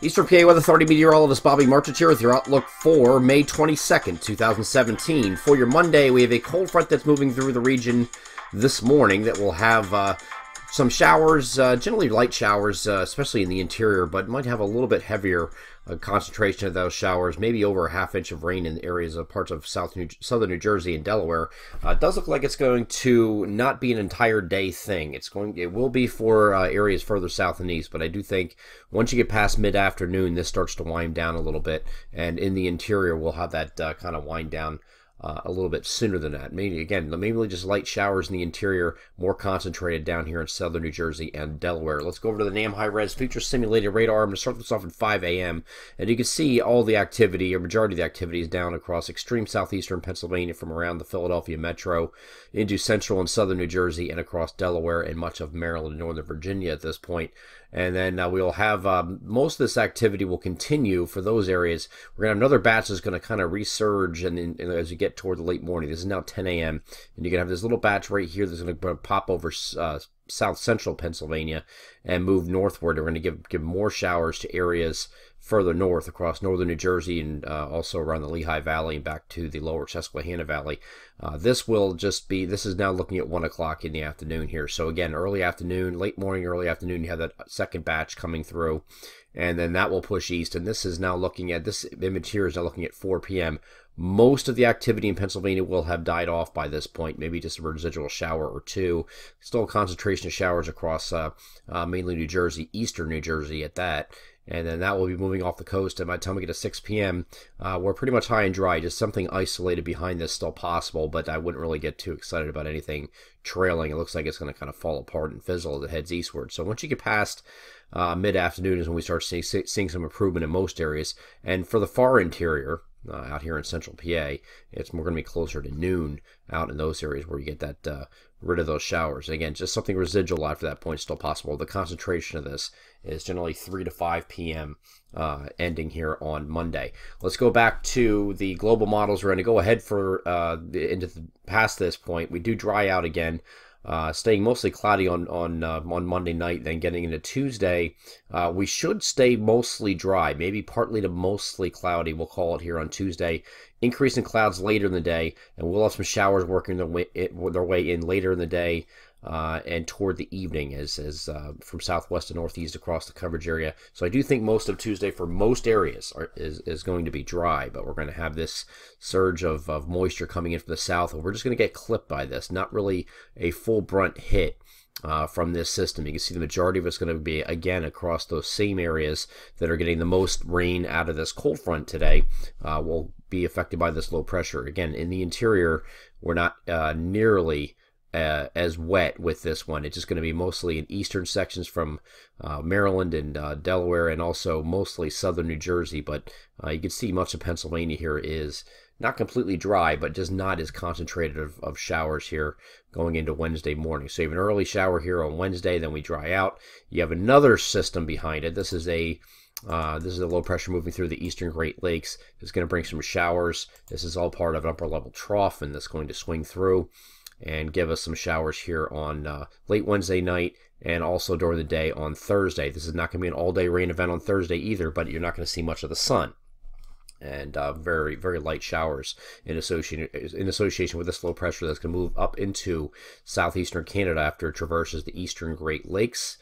Eastern PA Weather Authority meteorologist Bobby Marchich here with your outlook for May 22nd, 2017. For your Monday, we have a cold front that's moving through the region this morning that will have some showers, generally light showers, especially in the interior, but might have a little bit heavier concentration of those showers, maybe over a half-inch of rain in areas of parts of southern New Jersey and Delaware. It does look like it's going to not be an entire day thing. It will be for areas further south and east, but I do think once you get past mid-afternoon, this starts to wind down a little bit, and in the interior, we'll have that kind of wind down a little bit sooner than that. Maybe just light showers in the interior, more concentrated down here in southern New Jersey and Delaware. Let's go over to the NAM high-res future simulated radar. I'm going to start this off at 5 a.m. and you can see all the activity, or majority of the activity, is down across extreme southeastern Pennsylvania from around the Philadelphia metro into central and southern New Jersey and across Delaware and much of Maryland and northern Virginia at this point. And then we'll have most of this activity will continue for those areas. We're going to have another batch that's going to kind of resurge and as you get toward the late morning. This is now 10 a.m. and you're going to have this little batch right here that's going to pop over south central Pennsylvania and move northward. We're going to give more showers to areas further north across northern New Jersey and also around the Lehigh Valley and back to the lower Susquehanna Valley. This is now looking at 1 o'clock in the afternoon here. So again, early afternoon, late morning, early afternoon, you have that second batch coming through, and then that will push east. And this image here is now looking at 4 p.m. Most of the activity in Pennsylvania will have died off by this point, maybe just a residual shower or two. Still a concentration of showers across mainly New Jersey, eastern New Jersey at that. And then that will be moving off the coast. And by the time we get to 6 p.m., we're pretty much high and dry. Just something isolated behind this still possible, but I wouldn't really get too excited about anything trailing. It looks like it's going to kind of fall apart and fizzle as it heads eastward. So once you get past mid-afternoon is when we start seeing some improvement in most areas. And for the far interior, out here in central PA, it's more going to be closer to noon out in those areas where you get that rid of those showers. And again, just something residual after that point is still possible. The concentration of this is generally 3 to 5 p.m. Ending here on Monday. Let's go back to the global models. We're going to go ahead past this point. We do dry out again. Staying mostly cloudy on Monday night, then getting into Tuesday, we should stay mostly dry, maybe partly to mostly cloudy, we'll call it here on Tuesday. Increasing clouds later in the day, and we'll have some showers working their way in later in the day and toward the evening as from southwest to northeast across the coverage area. So I do think most of Tuesday for most areas is going to be dry, but we're going to have this surge of moisture coming in from the south, and we're just going to get clipped by this. Not really a full brunt hit from this system. You can see the majority of it's going to be, again, across those same areas that are getting the most rain out of this cold front today will be affected by this low pressure. Again, in the interior, we're not nearly as wet with this one. It's just going to be mostly in eastern sections from Maryland and Delaware, and also mostly southern New Jersey. But you can see much of Pennsylvania here is not completely dry, but just not as concentrated of showers here going into Wednesday morning. So you have an early shower here on Wednesday, then we dry out. You have another system behind it. This is a low pressure moving through the eastern Great Lakes. It's going to bring some showers. This is all part of an upper level trough, and that's going to swing through and give us some showers here on late Wednesday night and also during the day on Thursday. This is not going to be an all-day rain event on Thursday either, but you're not going to see much of the sun. And very, very light showers in association with this low pressure that's going to move up into southeastern Canada after it traverses the eastern Great Lakes.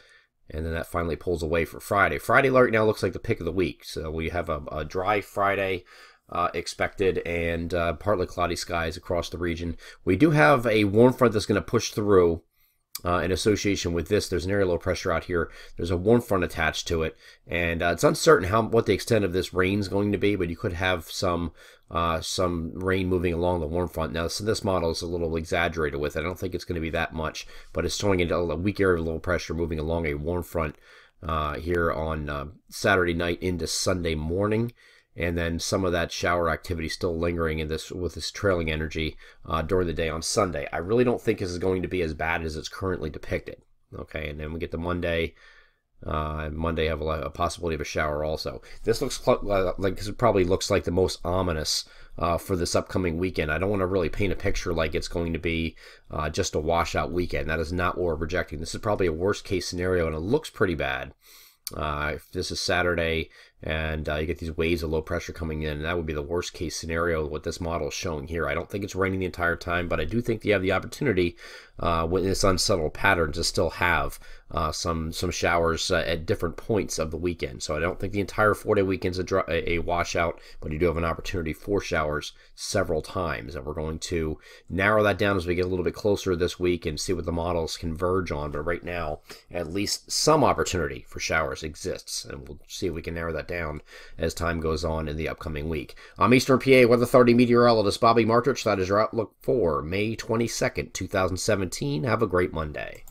And then that finally pulls away for Friday. Friday right now looks like the pick of the week. So we have a dry Friday expected and partly cloudy skies across the region. We do have a warm front that's going to push through in association with this. There's an area low pressure out here. There's a warm front attached to it, and it's uncertain what the extent of this rain is going to be, but you could have some rain moving along the warm front. Now, so this model is a little exaggerated with it. I don't think it's going to be that much, but it's showing into a weak area of low pressure moving along a warm front here on Saturday night into Sunday morning. And then some of that shower activity still lingering with this trailing energy during the day on Sunday. I really don't think this is going to be as bad as it's currently depicted. Okay, and then we get to Monday. Monday have a possibility of a shower also. This looks like this probably looks like the most ominous for this upcoming weekend. I don't want to really paint a picture like it's going to be just a washout weekend. That is not what we're projecting. This is probably a worst case scenario, and it looks pretty bad. If this is Saturday and you get these waves of low pressure coming in, that would be the worst case scenario what this model is showing here. I don't think it's raining the entire time, but I do think you have the opportunity with this unsettled pattern to still have some showers at different points of the weekend. So I don't think the entire 4-day weekend is a washout, but you do have an opportunity for showers several times. And we're going to narrow that down as we get a little bit closer this week and see what the models converge on. But right now, at least some opportunity for showers exists, and we'll see if we can narrow that down as time goes on in the upcoming week. I'm Eastern PA Weather Authority meteorologist Bobby Martich. That is your outlook for May 22nd, 2017. Have a great Monday.